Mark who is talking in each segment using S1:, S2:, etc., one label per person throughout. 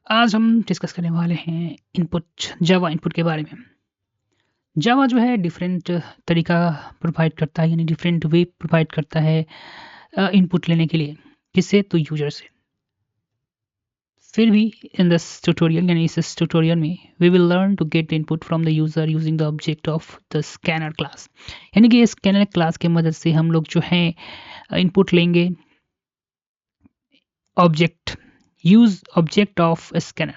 S1: आज हम डिस्कस करने वाले हैं जावा इनपुट के बारे में। जावा जो है डिफरेंट तरीका प्रोवाइड करता है, यानी डिफरेंट वे प्रोवाइड करता है इनपुट लेने के लिए। किससे? तो यूजर से। फिर भी इन दिस ट्यूटोरियल यानी इस ट्यूटोरियल में we will learn to get input from the user using the object of the scanner class. यानी कि स्कैनर क्लास की मदद से हम लोग जो है इनपुट लेंगे object object of scanner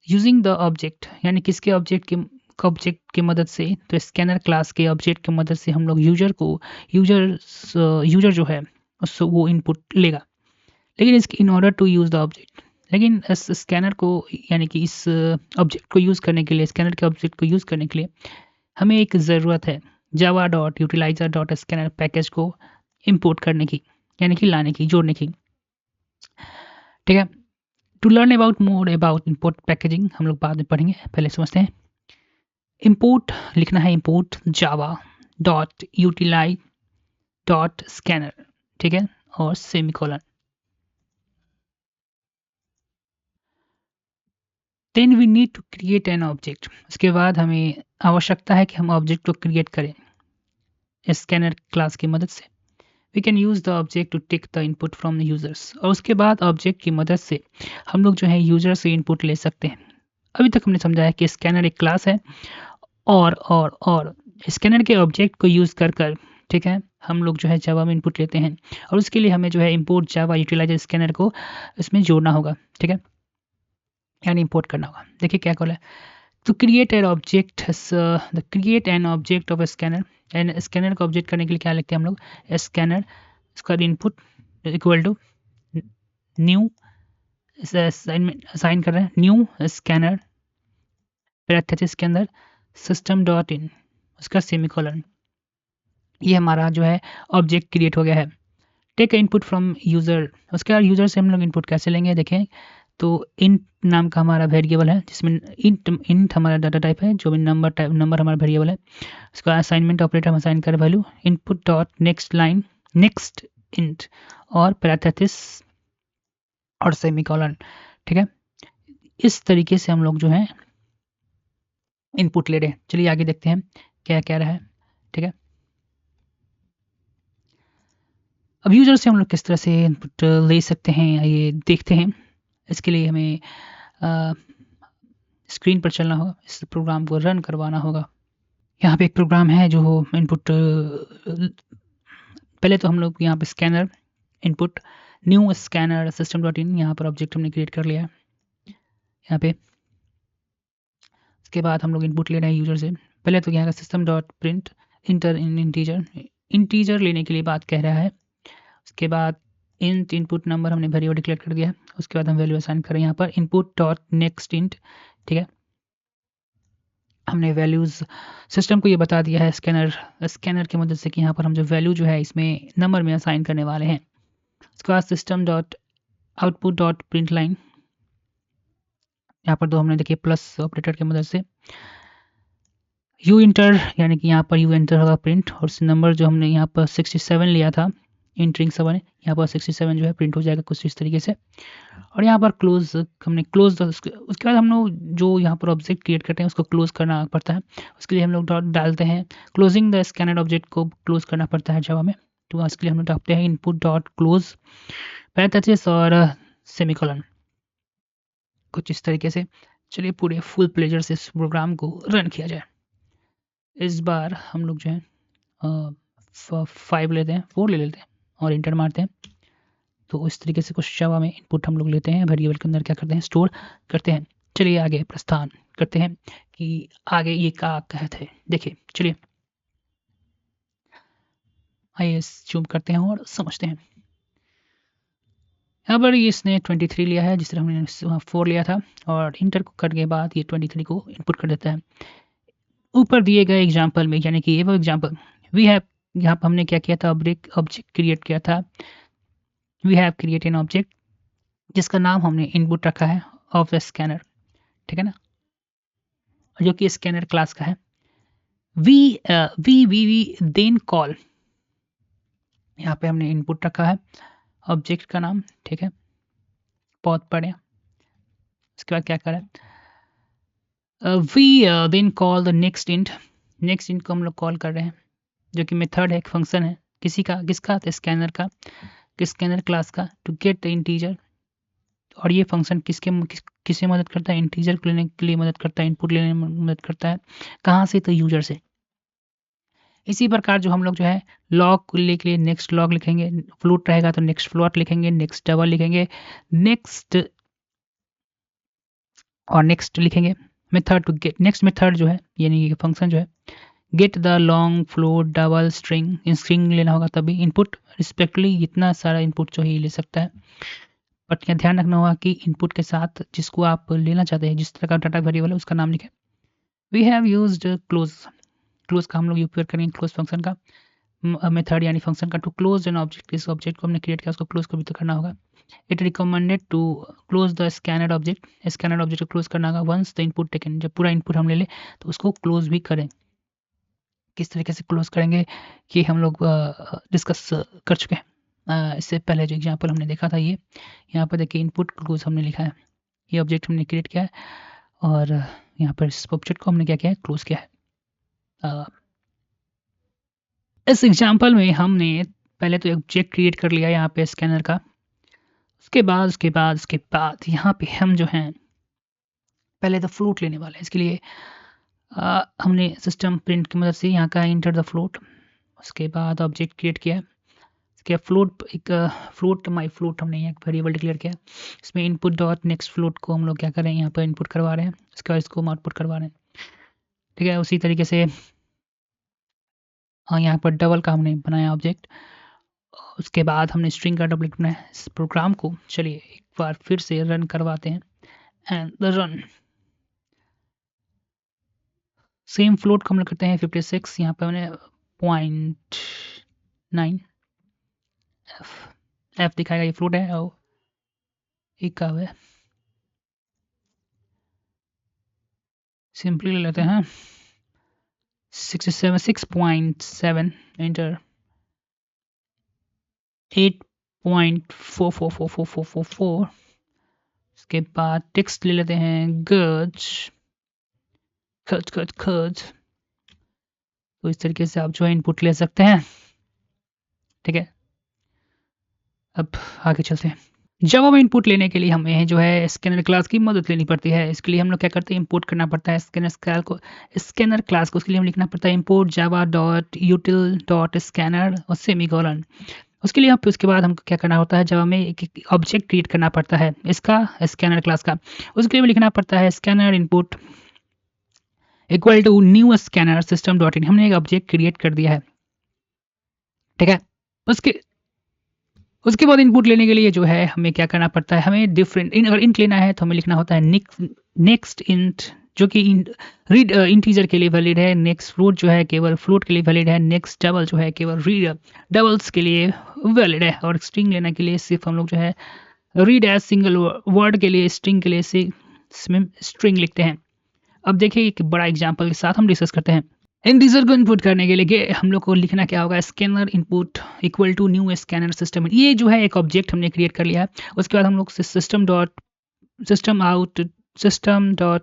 S1: using the object, यानी किसके ऑब्जेक्ट की मदद से? तो स्कैनर क्लास के ऑब्जेक्ट की मदद से हम लोग यूजर जो है उससे वो इनपुट लेगा। लेकिन इसके in order to use the object, लेकिन इस स्कैनर को यानी कि इस ऑब्जेक्ट को यूज़ करने के लिए, स्कैनर के ऑब्जेक्ट को यूज़ करने के लिए हमें एक ज़रूरत है Java dot utilizer dot scanner package को इम्पोर्ट करने की, यानी कि लाने की, जोड़ने की। ठीक है। To learn about more about import packaging हम लोग बाद में पढ़ेंगे, पहले समझते हैं। इम्पोर्ट लिखना है, import Java dot utilize dot scanner, ठीक है, और semicolon. Then we need to create an object. उसके बाद हमें आवश्यकता है कि हम ऑब्जेक्ट को क्रिएट करें स्कैनर क्लास की मदद से। We can use the object to take the input from the users, और उसके बाद ऑब्जेक्ट की मदद से हम लोग जो है यूजर से इनपुट ले सकते हैं। अभी तक हमने समझा है कि स्कैनर एक क्लास है और स्कैनर के ऑब्जेक्ट को यूज़ कर ठीक है, हम लोग जो है जावा में इनपुट लेते हैं, और उसके लिए हमें जो है इम्पोर्ट जावा यूटिलाइजर स्कैनर को इसमें जोड़ना होगा। ठीक है, यानी इम्पोर्ट करना होगा। देखिए क्या कॉल है, to create an object the create an object of a scanner, and scanner का ऑब्जेक्ट करने के लिए क्या लिखते हैं हम लोग? स्कैनर, इसका input equal to new, assign कर रहे हैं न्यू स्कैनर पैरेंथेसिस के अंदर सिस्टम डॉट इन, उसका सेमीकोलन। ये हमारा जो है ऑब्जेक्ट क्रिएट हो गया है। टेक इनपुट फ्रॉम यूज़र, उसके बाद यूज़र से हम लोग इनपुट कैसे लेंगे? देखें तो इंट नाम का हमारा वेरिएबल है, जिसमें इंट हमारा डाटा टाइप है, जो भी नंबर हमारा वेरिएबल है। उसका असाइनमेंट ऑपरेटर हम असाइन कर value input dot next line next int और पैरेंथेसिस और सेमीकोलन। ठीक है, इस तरीके से हम लोग जो है इनपुट ले रहे हैं। चलिए आगे देखते हैं क्या कह रहा है। ठीक है, अब यूजर से हम लोग किस तरह से इनपुट ले सकते हैं ये देखते हैं। इसके लिए हमें स्क्रीन पर चलना होगा, इस प्रोग्राम को रन करवाना होगा। यहाँ पे एक प्रोग्राम है जो इनपुट, पहले तो हम लोग यहाँ पे scanner input new scanner system dot इन, यहाँ पर ऑब्जेक्ट हमने क्रिएट कर लिया है यहाँ पे। उसके बाद हम लोग इनपुट ले रहे हैं यूजर से। पहले तो यहाँ का सिस्टम डॉट प्रिंट इंटर इन इंटीजर लेने के लिए बात कह रहा है। उसके बाद इंट इनपुट नंबर हमने वेरिएबल डिक्लेयर कर दिया है। उसके बाद हम वैल्यू असाइन करें यहाँ पर इनपुट डॉट नेक्स्ट इंट। ठीक है, हमने वैल्यूज़ सिस्टम को ये बता दिया है स्कैनर की मदद से कि यहाँ पर हम जो वैल्यू जो है इसमें नंबर में असाइन करने वाले हैं। उसके बाद system dot output dot print line, यहाँ पर दो हमने देखिए प्लस ऑपरेटर की मदद से यू इंटर, यानी कि यहाँ पर यू इंटर होगा प्रिंट, और नंबर जो हमने यहाँ पर 67 लिया था इंटरिंग 7, यहाँ पर 67 जो है प्रिंट हो जाएगा कुछ इस तरीके से। और यहाँ पर क्लोज हमने क्लोज, उसके बाद हम लोग जो यहाँ पर ऑब्जेक्ट क्रिएट करते हैं उसको क्लोज करना पड़ता है। उसके लिए हम लोग डॉट डालते हैं, क्लोजिंग द स्कैनर ऑब्जेक्ट को क्लोज करना पड़ता है जावा में। तो उसके लिए हम लोग डालते हैं इनपुट डॉट क्लोज पैरेंथेसिस और सेमीकोलन, कुछ इस तरीके से। चलिए पूरे फुल प्लेजर से इस प्रोग्राम को रन किया जाए। इस बार हम लोग जो है 5 लेते हैं, 4 ले लेते हैं और इंटर मारते हैं। तो इस तरीके से कुछ जावा में इनपुट हम लोग लेते हैं, वेरिएबल के अंदर क्या करते हैं, स्टोर करते हैं। चलिए आगे प्रस्थान करते हैं कि आगे ये क्या कहते हैं। देखिए चलिए आइए जूम करते हैं और समझते हैं। यहाँ पर इसने 23 लिया है, जिस तरह हमने 4 लिया था, और इंटर को करने के बाद ये 23 को इनपुट कर देता है। ऊपर दिए गए एग्जाम्पल में, यानी कि ये वो एग्जाम्पल वी हैव, यहाँ पर हमने क्या किया था, ऑब्जेक्ट क्रिएट किया था। We have create an object जिसका नाम हमने इनपुट रखा है ऑफ द स्कैनर, ठीक है ना, जो कि स्कैनर क्लास का है। वी देन कॉल, यहाँ पे हमने इनपुट रखा है ऑब्जेक्ट का नाम, ठीक है, बहुत बढ़िया। उसके बाद क्या करें, we then call the next int को हम लोग कॉल कर रहे हैं, जो कि मेथड है, एक फंक्शन है किसका, तो स्कैनर का, स्कैनर क्लास का, टू गेट द इंटीजर। और ये फंक्शन किसे मदद करता है, इंटीजर को लेने के लिए मदद करता है, इनपुट लेने में मदद करता है। कहाँ से, तो यूजर से। इसी प्रकार जो हम लोग जो है लॉग को लेने के लिए नेक्स्ट लॉग लिखेंगे, फ्लोट रहेगा तो नेक्स्ट फ्लोट लिखेंगे, नेक्स्ट डबल लिखेंगे, नेक्स्ट और नेक्स्ट लिखेंगे। Method to get, next method जो है यानी कि फंक्शन जो है get the long float double string, string लेना होगा तभी इनपुट रिस्पेक्टली, इतना सारा इनपुट जो है ले सकता है। बट यहाँ ध्यान रखना होगा कि इनपुट के साथ जिसको आप लेना चाहते हैं, जिस तरह का डाटा वेरिएबल है उसका नाम लिखें। वी हैव यूज्ड क्लोज का हम लोग उपयोग करेंगे, क्लोज फंक्शन का मेथड यानी फंक्शन का, टू क्लोज एन ऑब्जेक्ट। इस ऑब्जेक्ट को हमने क्रिएट किया उसको क्लोज को भी तो करना होगा। It recommended to close the scanner object, scanner object को क्लोज करना होगा वंस द इनपुट टेकन, जब पूरा इनपुट हम ले लें तो उसको क्लोज भी करें। किस तरीके से क्लोज करेंगे ये हम लोग डिस्कस कर चुके हैं। इससे पहले जो एग्जांपल हमने देखा था, ये यहाँ पर देखिए इनपुट क्लोज हमने लिखा है, ये ऑब्जेक्ट हमने क्रिएट किया है और यहाँ पर इस ऑब्जेक्ट को हमने क्या किया है, क्लोज किया है। इस एग्जांपल में हमने पहले तो ऑब्जेक्ट क्रिएट कर लिया यहाँ पे स्कैनर का, उसके बाद यहाँ पे हम जो हैं पहले तो फ्लोट लेने वाले हैं। इसके लिए हमने सिस्टम प्रिंट की मदद से यहाँ का इंटर द फ्लोट, उसके बाद ऑब्जेक्ट क्रिएट किया, इसके फ्लोट माई फ्लोट हमने यहाँ वेरिएबल डिक्लेयर किया, इसमें इनपुट डॉट नेक्स्ट फ्लोट को हम लोग क्या कर रहे हैं, यहाँ पर इनपुट करवा रहे हैं, उसके बाद इसको आउटपुट करवा रहे हैं। ठीक है, उसी तरीके से यहाँ पर डबल का हमने बनाया ऑब्जेक्ट, उसके बाद हमने स्ट्रिंग का डबल बनाया। इस प्रोग्राम को चलिए एक बार फिर से रन करवाते हैं, and the run same float को हम लोग करते हैं 56, यहाँ पे हमने 0.9 एफ दिखाएगा, ये फ्लोट है और एक का है, सिंपली ले लेते हैं 6.7 एंटर 8.444444, उसके बाद टेक्स्ट ले लेते हैं गज, तो इस तरीके से आप जो है इनपुट ले सकते हैं। ठीक है, अब आगे चलते हैं। जब हम इनपुट लेने के लिए हमें जो है स्कैनर क्लास की मदद लेनी पड़ती है। इसके लिए हम लोग क्या करते हैं, इंपोर्ट करना पड़ता है स्कैनर क्लास को। उसके लिए हम लिखना पड़ता है import Java dot यूटिल dot scanner और सेमीकोलन। उसके लिए उसके बाद हमको क्या करना होता है, जब हमें एक ऑब्जेक्ट क्रिएट करना पड़ता है इसका स्कैनर क्लास का, उसके लिए लिखना पड़ता है scanner input equal to new scanner system dot in. हमने एक ऑब्जेक्ट क्रिएट कर दिया है। ठीक है, उसके बाद इनपुट लेने के लिए जो है हमें क्या करना पड़ता है, हमें अगर इंट लेना है तो हमें लिखना होता है नेक्स्ट इंट, जो कि रीड इंटीजर के लिए वैलिड है, नेक्स्ट फ्लोट जो है केवल फ्लोट के लिए वैलिड है, नेक्स्ट डबल जो है केवल रीड डबल्स के लिए वैलिड है, और स्ट्रिंग लेने के लिए सिर्फ हम लोग जो है रीड एज सिंगल वर्ड के लिए, स्ट्रिंग के लिए स्ट्रिंग लिखते हैं। अब देखिए एक बड़ा एग्जाम्पल के साथ हम डिस्कस करते हैं। इंटीजर को इनपुट करने के लिए हम लोग को लिखना क्या होगा, scanner input equal to new scanner system. ये जो है एक ऑब्जेक्ट हमने क्रिएट कर लिया है। उसके बाद हम लोग system dot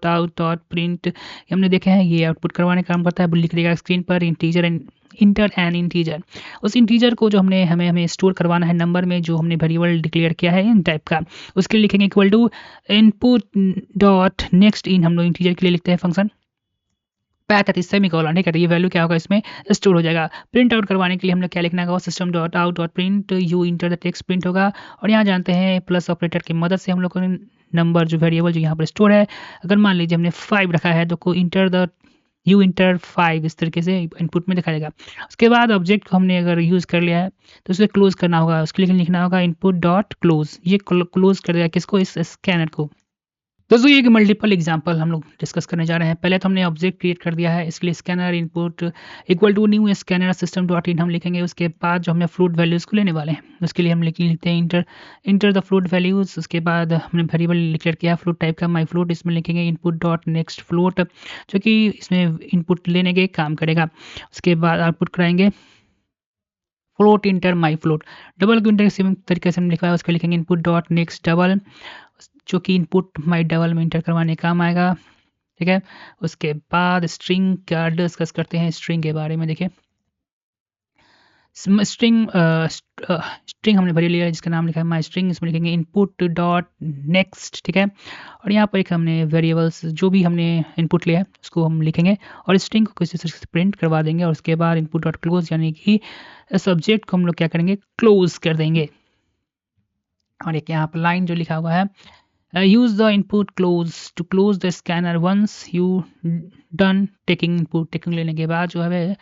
S1: out dot print हमने देखे हैं, ये आउटपुट करवाने का काम करता है। लिख देगा स्क्रीन पर इंटीजर इंटर एन इंटीजर। उस इंटीजर को जो हमें स्टोर करवाना है नंबर में, जो हमने वेरिएबल डिक्लेयर किया है इन टाइप का, उसके लिए लिखेंगे equal to input dot next in. हम लोग इंटीजर के लिए लिखते हैं फंक्शन पैथ सेमीकोलन। ठीक है, तो ये वैल्यू क्या होगा इसमें स्टोर हो जाएगा। प्रिंट आउट करवाने के लिए हमने क्या लिखना होगा, system dot out dot print you enter the text print होगा। और यहाँ जानते हैं प्लस ऑपरेटर की मदद से हम लोग को नंबर जो वेरिएबल जो यहाँ पर स्टोर है, अगर मान लीजिए हमने 5 रखा है तो यू इंटर 5 इस तरीके से इनपुट में दिखा जाएगा। उसके बाद ऑब्जेक्ट को हमने अगर यूज़ कर लिया है तो उसे क्लोज करना होगा। उसके लिए लिखना होगा इनपुट डॉट क्लोज, ये क्लोज कर देगा किसको, इस स्कैनर को। दोस्तों ये मल्टीपल एग्जांपल हम लोग डिस्कस करने जा रहे हैं। पहले तो हमने ऑब्जेक्ट क्रिएट कर दिया है, इसके लिए scanner input equal to new scanner system dot in हम लिखेंगे। उसके बाद जो हमने फ्लोट वैल्यूज़ को लेने वाले हैं, उसके लिए हम लिखते हैं इंटर द फ्लोट वैल्यूज़। उसके बाद हमने वेरिएबल डिक्लेयर किया फ्लोट टाइप का माई फ्लोट, इसमें लिखेंगे इनपुट डॉट नेक्स्ट फ्लोट, जो कि इसमें इनपुट लेने के काम करेगा। उसके बाद आउटपुट कराएंगे फ्लोट इंटर माई फ्लोट। डबल को इंटर सेम तरीके से हम लिखा है, उसको लिखेंगे इनपुट डॉट नेक्स्ट डबल, जो कि इनपुट माई डबल में इंटर करवाने काम आएगा। ठीक है, उसके बाद स्ट्रिंग का डिस्कस करते हैं। स्ट्रिंग के बारे में देखिए, स्ट्रिंग स्ट्रिंग हमने भरी लिया है जिसका नाम लिखा है माई स्ट्रिंग। इसमें लिखेंगे इनपुट डॉट नेक्स्ट। ठीक है, और यहाँ पर एक हमने वेरिएबल्स जो भी हमने इनपुट लिया है उसको हम लिखेंगे और स्ट्रिंग को किसी तरह से प्रिंट करवा देंगे। और उसके बाद इनपुट डॉट क्लोज, यानी कि सब्जेक्ट को हम लोग क्या करेंगे, क्लोज कर देंगे। और एक यहाँ पर लाइन जो लिखा हुआ है, use the input close to close the scanner once you done taking input। Taking लेने के बाद जो है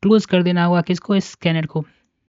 S1: क्लोज कर देना होगा किसको, स्कैनर को।